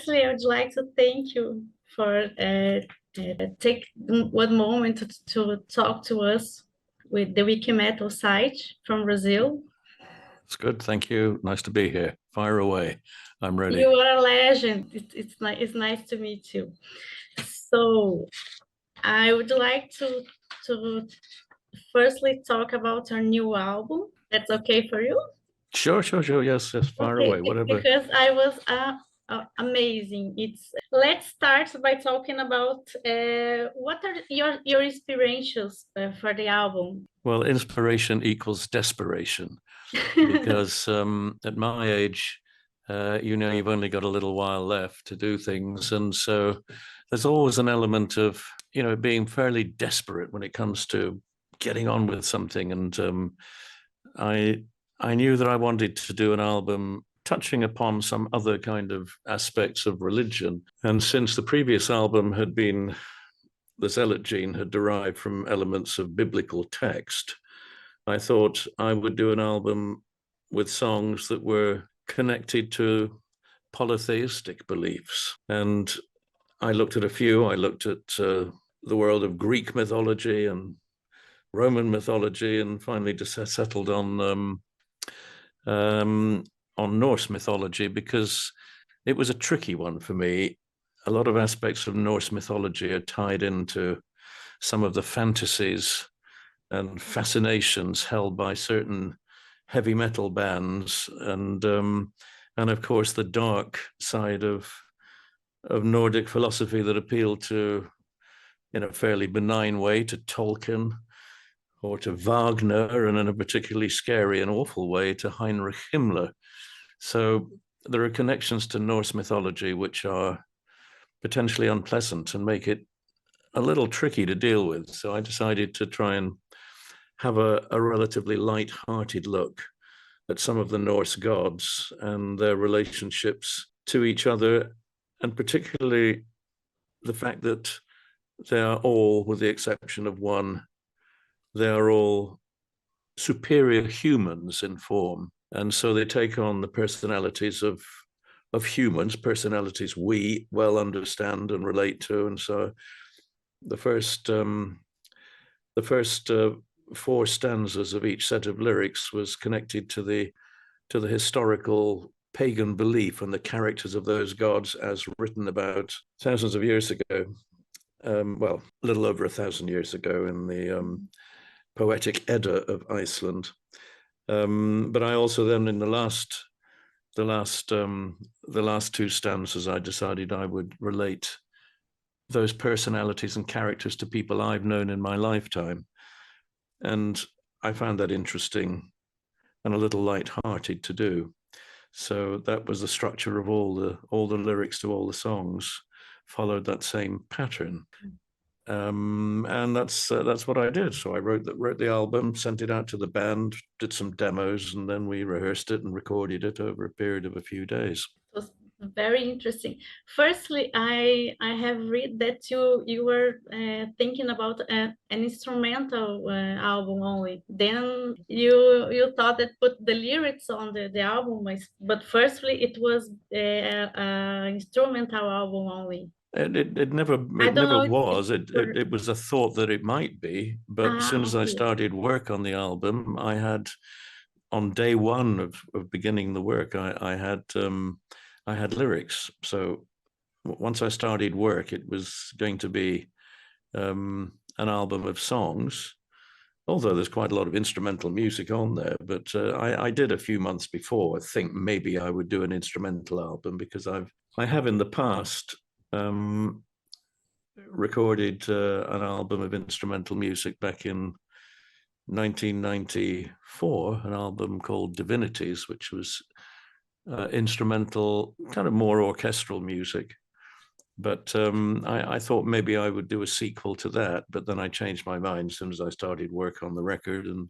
Firstly, I would like to thank you for take one moment to talk to us with the Wikimetal site from Brazil. It's good. Thank you. Nice to be here. Fire away. I'm ready. You are a legend. It's nice to meet you. So I would like to firstly talk about our new album. That's okay for you? Sure. Yes. Fire away. Whatever. Because I was amazing. Let's start by talking about what are your inspirations for the album? Well, inspiration equals desperation, because at my age, you've only got a little while left to do things, and so there's always an element of being fairly desperate when it comes to getting on with something. And I knew that I wanted to do an album touching upon some other kind of aspects of religion. And since the previous album had been, the zealot gene had derived from elements of biblical text, I thought I would do an album with songs that were connected to polytheistic beliefs. And I looked at a few. I looked at the world of Greek mythology and Roman mythology, and finally just settled on Norse mythology, because it was a tricky one for me. A lot of aspects of Norse mythology are tied into some of the fantasies and fascinations held by certain heavy metal bands, and of course the dark side of Nordic philosophy that appealed to, in a fairly benign way, to Tolkien or to Wagner, and in a particularly scary and awful way to Heinrich Himmler. So there are connections to Norse mythology which are potentially unpleasant and make it a little tricky to deal with. So I decided to try and have a relatively light-hearted look at some of the Norse gods and their relationships to each other, and particularly the fact that they are all, with the exception of one, they are all superior humans in form. And so they take on the personalities of humans, personalities we well understand and relate to. And so the first four stanzas of each set of lyrics was connected to the historical pagan belief and the characters of those gods as written about thousands of years ago. Well, a little over 1,000 years ago in the Poetic Edda of Iceland. But I also then, in the last two stanzas, I decided I would relate those personalities and characters to people I've known in my lifetime. And I found that interesting and a little light-hearted to do. So that was the structure of all the lyrics to all the songs, followed that same pattern. And that's what I did. So I wrote the album, sent it out to the band, did some demos, and then we rehearsed it and recorded it over a period of a few days. It was very interesting. Firstly, I have read that you were thinking about an instrumental album only. Then you thought that put the lyrics on the album, but firstly it was an instrumental album only. It never was. It was a thought that it might be, but as soon as I started work on the album, I had, on day one of beginning the work, I had lyrics. So once I started work, it was going to be an album of songs, although there's quite a lot of instrumental music on there. But I did a few months before think maybe I would do an instrumental album, because I have in the past recorded an album of instrumental music back in 1994, an album called Divinities, which was instrumental, kind of more orchestral music. But I thought maybe I would do a sequel to that, but then I changed my mind as soon as I started work on the record and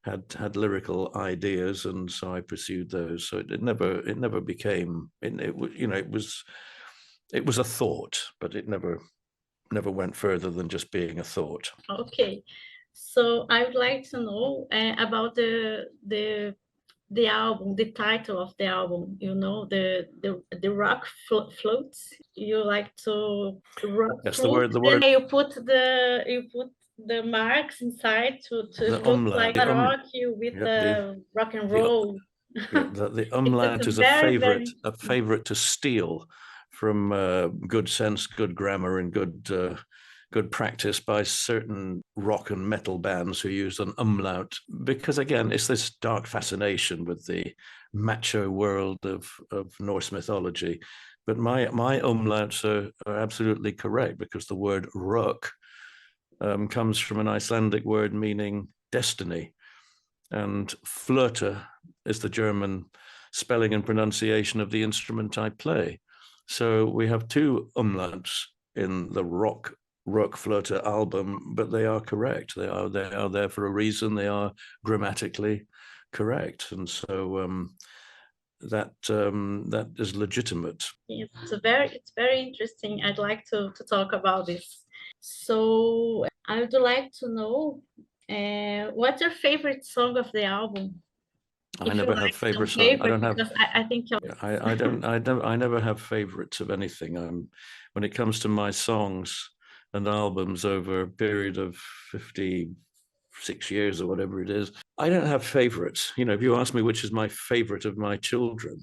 had lyrical ideas, and so I pursued those. So it never became, it was a thought, but it never went further than just being a thought. Okay, so I would like to know about the the album, the title of the album, you know, the rock floats. You like to rock Yes, float, the then word, you put the marks inside to the look like umlaut, karaoke with yeah, the rock and the roll. yeah, the It's umlaut a is very, very a favorite to steal from good sense, good grammar, and good practice by certain rock and metal bands who use an umlaut, because again, it's this dark fascination with the macho world of Norse mythology. But my umlauts are absolutely correct, because the word rök comes from an Icelandic word meaning destiny, and flöte is the German spelling and pronunciation of the instrument I play. So we have two umlauts in the RökFlöte album, but they are correct. They are there for a reason. They are grammatically correct, and so that is legitimate. it's very interesting. I'd like to talk about this. So I would like to know what's your favorite song of the album? I If you never have like some favorite song. I favorite, don't have. because I think I never have favorites of anything. When it comes to my songs and albums over a period of 56 years or whatever it is, I don't have favorites. You know, if you ask me which is my favorite of my children,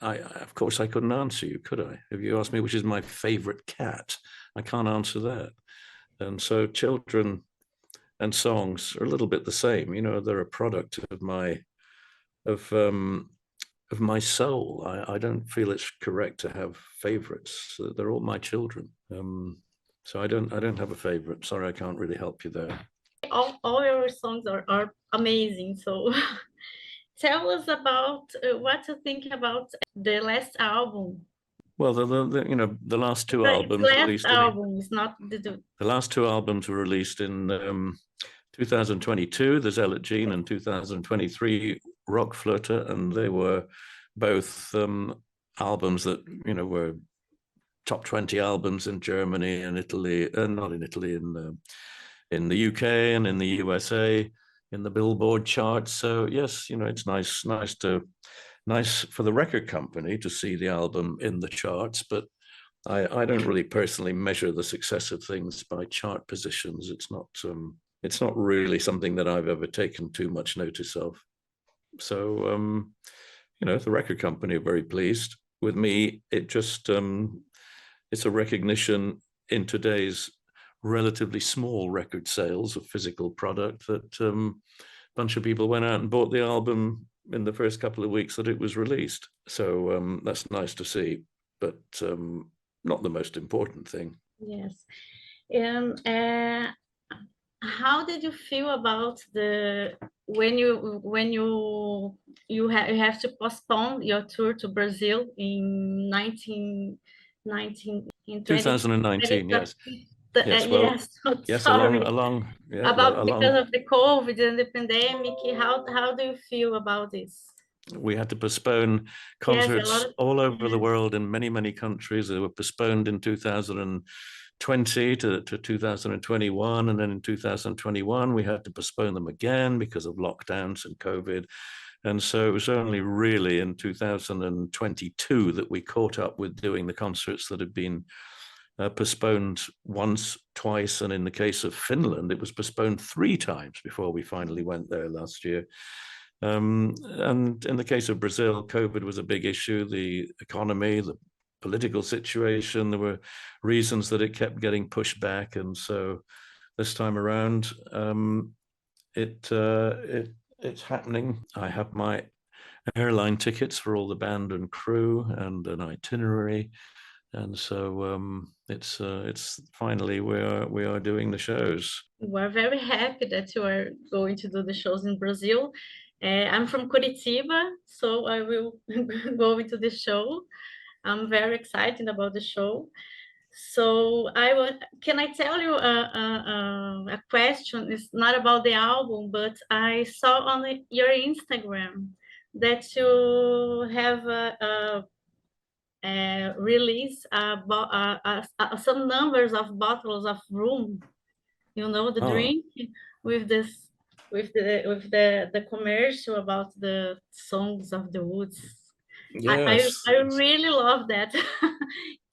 of course I couldn't answer you, could I? If you ask me which is my favorite cat, I can't answer that. And so children and songs are a little bit the same. You know, they're a product of of um, my soul. I don't feel it's correct to have favorites. They're all my children. So I don't have a favorite. Sorry, I can't really help you there. all your songs are amazing. So tell us about what you think about the last album. Well, the last two It's albums last released in album, it's not the last two albums were released in 2022. There's Elegy, and 2023 RökFlöte, and they were both albums that were top 20 albums in Germany and Italy, not in Italy, in the UK and in the USA, in the Billboard charts. So yes, it's nice for the record company to see the album in the charts, but I don't really personally measure the success of things by chart positions. It's not really something that I've ever taken too much notice of. So the record company are very pleased with me. It's a recognition in today's relatively small record sales of physical product that a bunch of people went out and bought the album in the first couple of weeks that it was released. So that's nice to see, but not the most important thing. Yes. And how did you feel about when you have to postpone your tour to Brazil in 2019, yes. Yes, well, yes, so yes, sorry because along. of the COVID and the pandemic. How do you feel about this? We had to postpone Yes, a concerts lot of, all over the yes. world in many countries. They were postponed in 2020 to 2021, and then in 2021 we had to postpone them again because of lockdowns and COVID. And so it was only really in 2022 that we caught up with doing the concerts that had been postponed once, twice, and in the case of Finland, it was postponed 3 times before we finally went there last year. And in the case of Brazil, COVID was a big issue, the economy, the political situation. There were reasons that it kept getting pushed back. And so this time around, it's happening. I have my airline tickets for all the band and crew and an itinerary. And so it's finally we are doing the shows. We're very happy that you are going to do the shows in Brazil. I'm from Curitiba, so I will go into the show. I'm very excited about the show. So can I tell you a question? It's not about the album, but I saw on your Instagram that you have released some numbers of bottles of rum. You know, the Oh, drink with this. with the commercial about the songs of the woods. Yes. I really love that.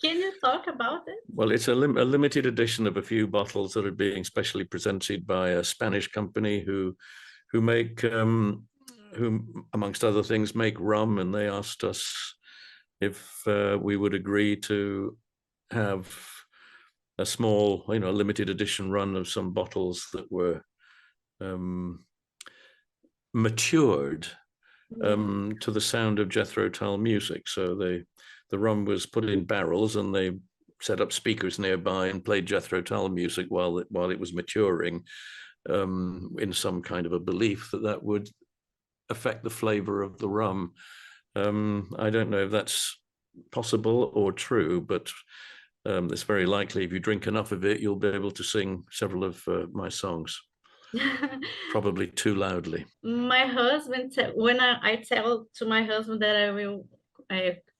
Can you talk about it? Well, it's a limited edition of a few bottles that are being specially presented by a Spanish company who make who, amongst other things, make rum, and they asked us if we would agree to have a small, limited edition run of some bottles that were matured to the sound of Jethro Tull music. So the rum was put in barrels, and they set up speakers nearby and played Jethro Tull music while it was maturing, in some kind of a belief that would affect the flavor of the rum. I don't know if that's possible or true, but it's very likely if you drink enough of it, you'll be able to sing several of my songs. Probably too loudly. My husband, when I tell to my husband that I will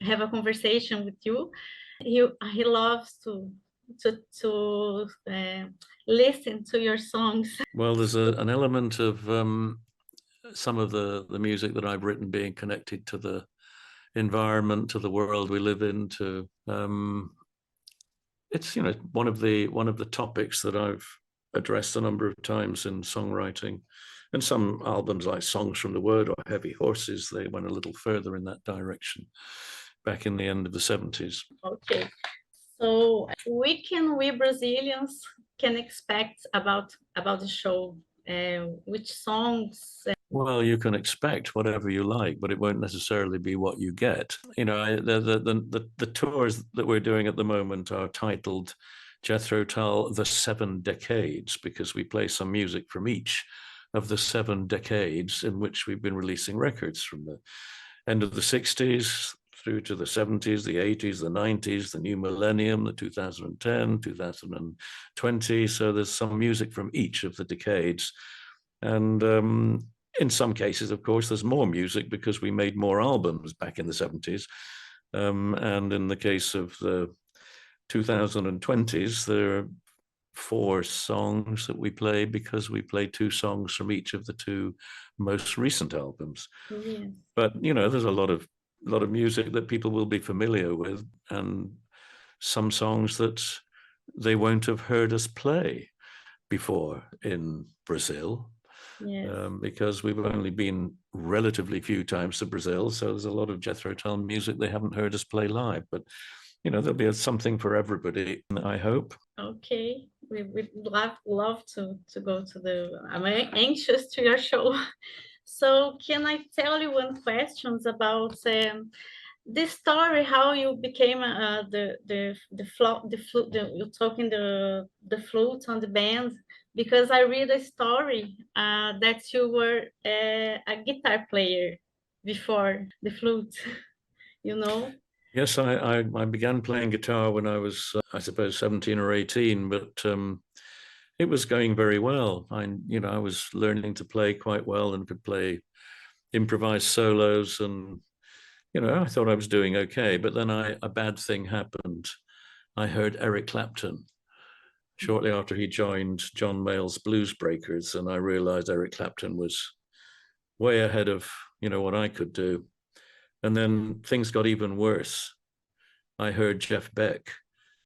have a conversation with you, he loves to listen to your songs. Well, there's an element of some of the music that I've written being connected to the environment, to the world we live in. To it's one of the topics that I've addressed a number of times in songwriting, and some albums like Songs from the Word or Heavy Horses, they went a little further in that direction back in the end of the 70s. Okay, so we Brazilians can expect about the show? Which songs? Well, you can expect whatever you like, but it won't necessarily be what you get. The tours that we're doing at the moment are titled Jethro Tull, The 7 Decades, because we play some music from each of the 7 decades in which we've been releasing records, from the end of the 60s through to the 70s, the 80s, the 90s, the new millennium, the 2010, 2020. So there's some music from each of the decades. And in some cases, of course, there's more music because we made more albums back in the 70s. And in the case of the 2020s, there are 4 songs that we play because we play 2 songs from each of the 2 most recent albums. Yes. But there's a lot of music that people will be familiar with, and some songs that they won't have heard us play before in Brazil. Yes. Because we've only been relatively few times to Brazil, so there's a lot of Jethro Tull music they haven't heard us play live. But there'll be something for everybody, I hope. Okay, we'd love to go to I'm anxious to your show. So can I tell you one question about this story, how you became you're talking the flute on the band? Because I read a story that you were a guitar player before the flute, Yes, I began playing guitar when I was, I suppose, 17 or 18, but it was going very well. I was learning to play quite well and could play improvised solos, and I thought I was doing okay. But then a bad thing happened. I heard Eric Clapton shortly after he joined John Mayall's Blues Breakers, and I realized Eric Clapton was way ahead of what I could do. And then things got even worse. I heard Jeff Beck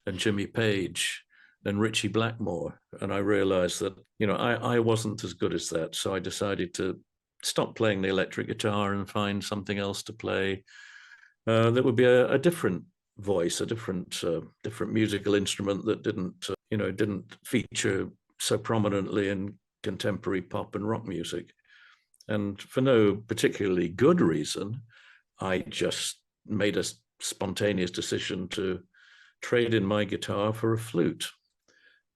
and Jimmy Page and Ritchie Blackmore, and I realized that I wasn't as good as that. So I decided to stop playing the electric guitar and find something else to play that would be a different voice, a different musical instrument that didn't feature so prominently in contemporary pop and rock music. And for no particularly good reason, I just made a spontaneous decision to trade in my guitar for a flute.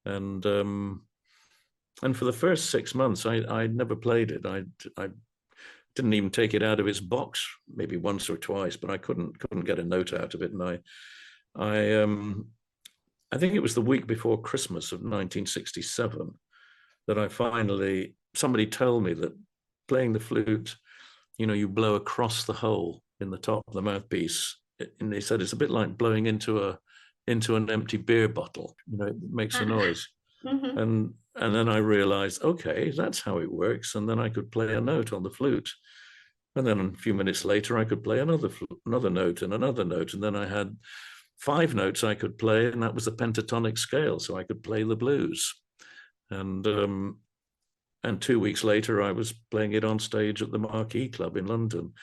And for the first 6 months, I never played it. I didn't even take it out of its box, maybe once or twice, but I couldn't get a note out of it. And I think it was the week before Christmas of 1967 that somebody told me that playing the flute, you blow across the hole in the top of the mouthpiece. And they said it's a bit like blowing into an empty beer bottle. It makes a noise. Mm-hmm. And And then I realized, okay, that's how it works. And then I could play a note on the flute. And then a few minutes later, I could play another note and another note. And then I had 5 notes I could play, and that was the pentatonic scale. So I could play the blues. And 2 weeks later, I was playing it on stage at the Marquee Club in London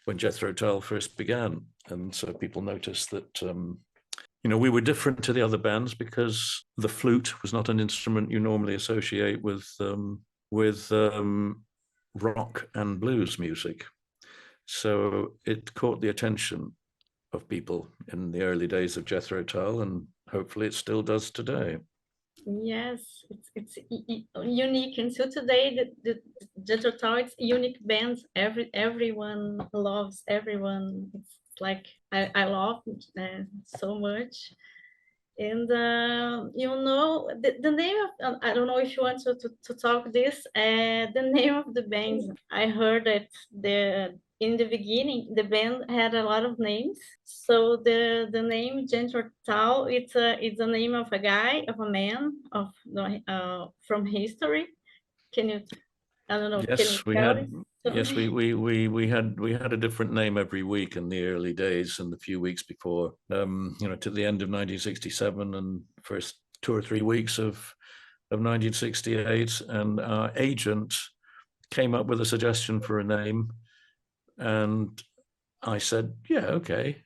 when Jethro Tull first began. And so people noticed that, we were different to the other bands because the flute was not an instrument you normally associate with rock and blues music. So it caught the attention of people in the early days of Jethro Tull, and hopefully it still does today. Yes, it's unique, and so today the Jethro Tull, it's unique bands. Everyone loves everyone. It's like I love so much. And the name of, I don't know if you want to talk this, the name of the band. I heard that in the beginning the band had a lot of names. So the name Jethro Tull, it's a name of a guy, of a man, from history. Can you, I don't know, Yes, can you tell us? Yes, we had a different name every week in the early days and the few weeks before, to the end of 1967 and first 2 or 3 weeks of 1968. And our agent came up with a suggestion for a name, and I said, yeah, okay.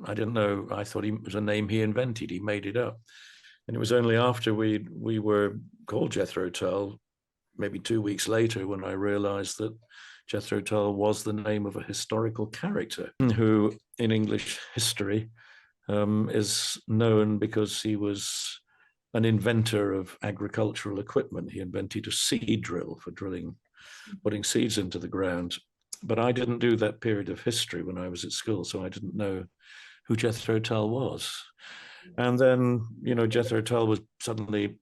I didn't know. I thought it was a name he invented. He made it up. And it was only after we were called Jethro Tull, maybe 2 weeks later, when I realized that Jethro Tull was the name of a historical character who, in English history, is known because he was an inventor of agricultural equipment. He invented a seed drill for drilling, putting seeds into the ground. But I didn't do that period of history when I was at school, so I didn't know who Jethro Tull was. And then, Jethro Tull was suddenly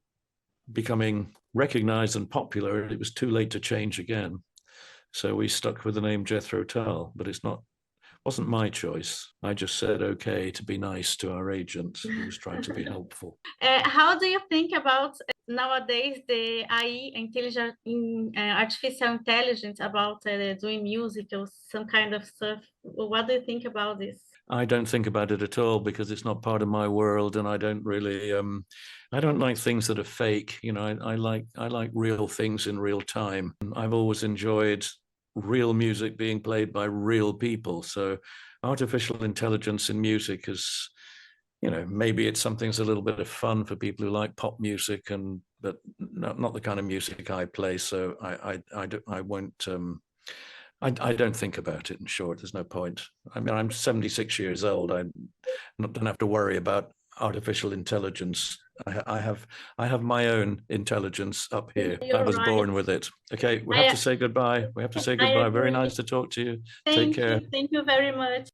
becoming recognized and popular. It was too late to change again. So we stuck with the name Jethro Tull, but wasn't my choice. I just said okay to be nice to our agent who was trying to be helpful. How do you think about nowadays the AI, artificial intelligence, about doing music or some kind of stuff? What do you think about this? I don't think about it at all because it's not part of my world, and I don't really. I don't like things that are fake. I like real things in real time. I've always enjoyed real music being played by real people. So artificial intelligence in music is, maybe it's something that's a little bit of fun for people who like pop music, but not the kind of music I play. So I won't. I don't think about it, in short. There's no point. I mean, I'm 76 years old. I don't have to worry about artificial intelligence. I have my own intelligence up here. You're I was right. born with it. Okay, we have to say goodbye. We have to say goodbye. Very nice to talk to you. Take care. Thank you very much.